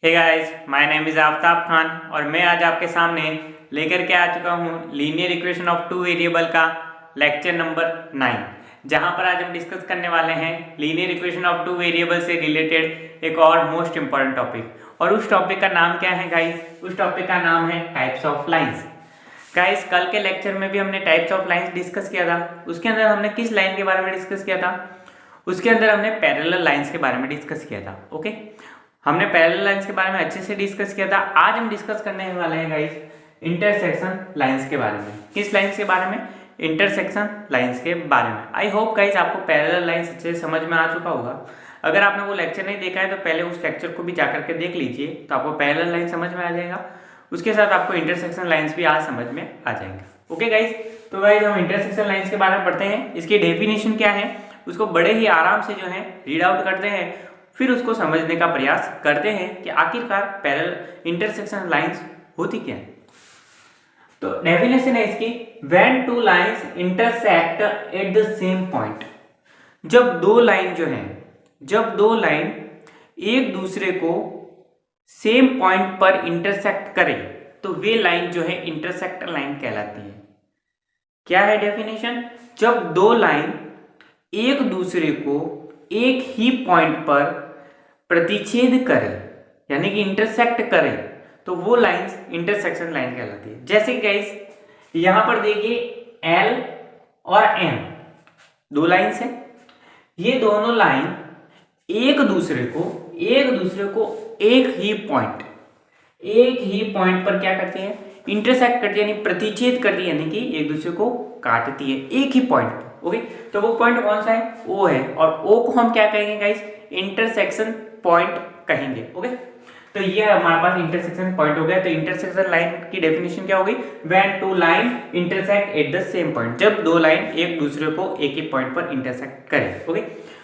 Hey guys, my name is Aftab Khan और मैं आज आपके सामने लेकर के आ चुका हूँ linear equation of two variable का लेक्चर नंबर 9, जहाँ पर आज हम डिस्कस करने वाले हैं linear equation of two variable से रिलेटेड एक और मोस्ट इंपॉर्टेंट टॉपिक। और उस टॉपिक का नाम क्या है गाइस? उस टॉपिक का नाम है टाइप्स ऑफ लाइंस। गाइस, कल के लेक्चर में भी हमने टाइप्स ऑफ लाइंस डिस्कस किया था। उसके अंदर हमने किस लाइन के बारे में डिस्कस किया था? उसके अंदर हमने पैरेलल लाइंस के बारे में डिस्कस किया था। ओके, हमने पैरेलल लाइंस के बारे में अच्छे से डिस्कस किया था। आज हम डिस्कस करने वाले हैं गाइस इंटरसेक्शन लाइंस के बारे में। किस लाइंस के बारे में? इंटरसेक्शन लाइंस के बारे में। आई होप गाइस आपको पैरेलल लाइंस अच्छे से समझ में आ चुका होगा। अगर आपने वो लेक्चर नहीं देखा है तो पहले उस लेक्चर को भी जाकर के देख लीजिए, तो आपको पैरेलल लाइन समझ में आ जाएगा। उसके साथ आपको इंटरसेक्शन लाइंस भी आज समझ में आ जाएंगे। ओके गाइस, तो गाइस हम इंटरसेक्शन लाइंस के बारे में पढ़ते हैं। इसकी डेफिनेशन क्या है उसको बड़े ही आराम से जो है रीड आउट करते हैं, फिर उसको समझने का प्रयास करते हैं कि आखिरकार पैरेलल इंटरसेक्शन लाइंस होती क्या है। तो डेफिनेशन है इसकी, when two lines intersect at the same point. जब दो लाइन एक दूसरे को सेम पॉइंट पर इंटरसेक्ट करे तो वे लाइन जो है इंटरसेक्ट लाइन कहलाती है। क्या है डेफिनेशन? जब दो लाइन एक दूसरे को एक ही पॉइंट पर प्रतिच्छेद करे यानी कि इंटरसेक्ट करे तो वो लाइंस इंटरसेक्शन लाइन कहलाती है। जैसे गाइस यहां पर देखिए L और M दो लाइंस है। ये दोनों लाइन एक दूसरे को एक ही पॉइंट पर क्या करती है? इंटरसेक्ट करती है, यानी प्रतिच्छेद करती है, यानी कि एक दूसरे को काटती है एक ही पॉइंट पर। ओके, तो वो पॉइंट कौन सा है? O है, और O को हम क्या कहेंगे गाइस? इंटरसेक्शन पॉइंट कहेंगे। ओके, तो ये हमारे पास इंटरसेक्शन पॉइंट हो गया। तो इंटरसेक्शन लाइन की डेफिनेशन क्या होगी? When two line intersect at the same point. जब दो लाइन एक दूसरे को एक ही पॉइंट पर इंटरसेक्ट करें। ओके,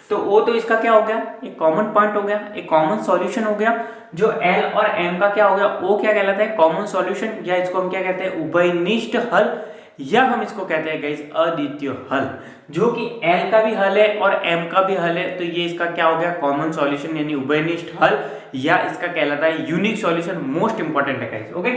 तो O तो इसका क्या हो गया? एक कॉमन पॉइंट हो गया, एक कॉमन सॉल्यूशन हो गया। जो L और M का क्या हो गया? O क्या कहलाता है? कॉमन सॉल्यूशन, या इसको हम क्या कहते हैं? उभयनिष्ठ हल, या हम इसको कहते हैं गाइस अद्वितीय हल। जो कि L का भी हल है और M का भी हल है, तो ये इसका क्या हो गया? कॉमन सॉल्यूशन यानी उभयनिष्ठ हल, या इसका कहलाता है यूनिक सॉल्यूशन। मोस्ट इंपॉर्टेंट है गाइस। ओके,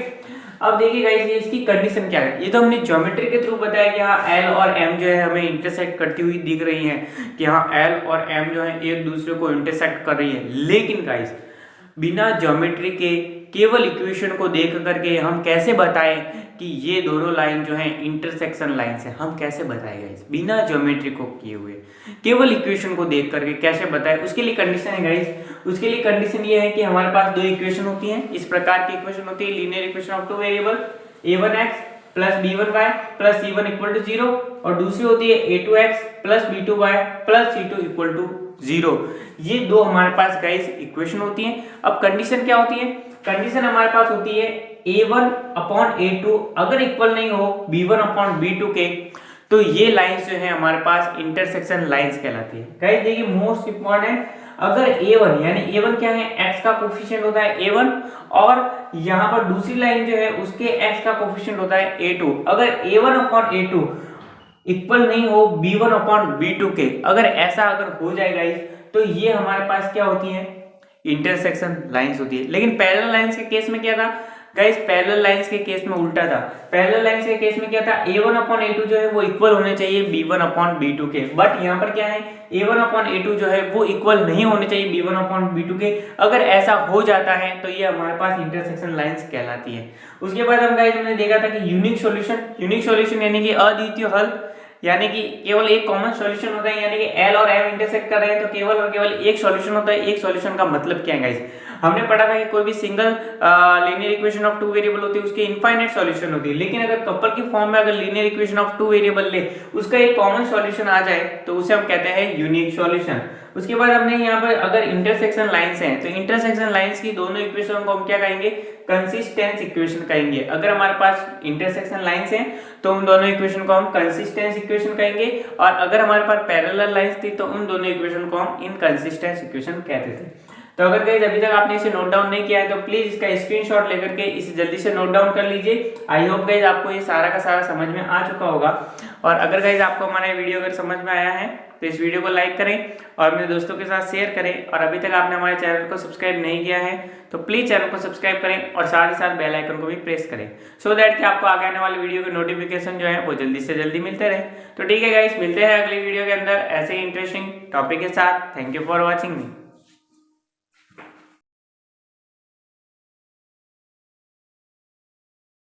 अब देखिए गाइस ये इसकी कंडीशन क्या है। ये तो हमने ज्योमेट्री के थ्रू बताया कि हाँ L और M जो है हमें इंटरसेक्ट करती हुई दिख रही है, कि हाँ L और M जो है एक दूसरे को इंटरसेक्ट कर रही है। लेकिन गाइस बिना ज्योमेट्री के केवल इक्वेशन को देख करके हम कैसे बताएं कि ये दोनों लाइन जो है इंटरसेक्शन लाइंस है? हम कैसे बताएंगे गाइस? बिना ज्योमेट्री को किए हुए केवल इक्वेशन को देख करके कैसे बताएं? उसके लिए कंडीशन है गाइस, उसके लिए कंडीशन ये है कि हमारे पास दो इक्वेशन होती हैं। इस प्रकार की इक्वेशन होती है linear equation of two variable, a1x plus b1y plus c1 equal to 0, और दूसरी होती है a2x plus b2y plus c2 equal to 0। ये दो हमारे पास गाइस इक्वेशन होती हैं। अब कंडीशन क्या होती है? कंडीशन हमारे पास होती है a1 अपॉन a2 अगर इक्वल नहीं हो b1 अपॉन b2 के, तो ये लाइंस जो है हमारे पास इंटरसेक्शन लाइंस कहलाती है। गाइस देखिए मोस्ट इंपॉर्टेंट, अगर a1 यानी a1 क्या है? x का कोफिशिएंट होता है a1, और यहाँ पर दूसरी लाइन जो है उसके x का कोफिशिएंट होता है a2। अगर a1 अपॉन a2 इक्वल नहीं हो b1 अपॉन b2 के, अगर ऐसा अगर हो जाए गाइस, तो ये हमारे पास क्या होती है? इंटरसेक्शन लाइंस होती है। लेकिन पैरेलल लाइंस के केस में क्या था गाइस? पैरेलल लाइंस के केस में उल्टा था। पैरेलल लाइंस के केस में क्या था? a1 अपॉन a2 जो है वो इक्वल होने चाहिए b1 अपॉन b2 के, बट यहाँ पर क्या है? a1 अपॉन a2 जो है वो इक्वल नहीं होने चाहिए b1 अपॉन b2 के। अगर ऐसा हो जाता है तो ये हमारे पास इंटरसेक्शन लाइंस कहलाती है। उसके बाद हम गाइस हमने देखा था कि यूनिक सॉल्यूशन यानी कि अद्वितीय हल, यानी कि केवल एक कॉमन सॉल्यूशन होता है, यानी कि L और M इंटरसेक्ट कर रहे हैं तो केवल और केवल एक सॉल्यूशन होता है। एक सॉल्यूशन का मतलब क्या है गाइस? हमने पढ़ा था कि कोई भी single linear equation of two variable होती है उसके इनफाइनाइट सॉल्यूशन होती है, लेकिन अगर कपल की फॉर्म में अगर linear equation of two variable ले उसका एक कॉमन सॉल्यूशन आ जाए तो उसे हम कहते हैं यूनिक सॉल्यूशन। उसके बाद हमने यहाँ पर अगर इंटरसेक्शन लाइंस हैं तो इंटरसेक्शन लाइंस की दोनों इक्वेशन को हम क्या कहेंगे? कंसिस्टेंस इक्वेशन कहेंगे। अगर हमारे पास इंटरसेक्शन लाइंस हैं तो उन दोनों इक्वेशन को हम कंसिस्टेंस इक्वेशन कहेंगे, और अगर हमारे पास पैरेलल लाइंस थी तो उन दोनों इक्वेशन को हम इनकंसिस्टेंस इक्वेशन कहते थे। तो अगर गाइस अभी तक आपने इसे नोट डाउन नहीं किया है तो प्लीज इसका स्क्रीनशॉट लेकर के इसे जल्दी से नोट डाउन कर लीजिए। आई होप गाइस आपको ये सारा का सारा समझ में आ चुका होगा। और अगर गाइस आपको हमारा वीडियो अगर समझ में आया है तो इस वीडियो को लाइक करें और मेरे दोस्तों के साथ शेयर करें। और अभी तक आपने हमारे चैनल को सब्सक्राइब नहीं किया है तो प्लीज चैनल को सब्सक्राइब करें और साथ ही साथ बेल आइकन को भी प्रेस करें, सो दैट कि आपको आगे आने वाले वीडियो के नोटिफिकेशन जो है वो जल्दी से जल्दी मिलते रहे। तो ठीक है गाइस, मिलते हैं अगली वीडियो के अंदर ऐसे ही इंटरेस्टिंग टॉपिक के साथ। Thank you for watching me.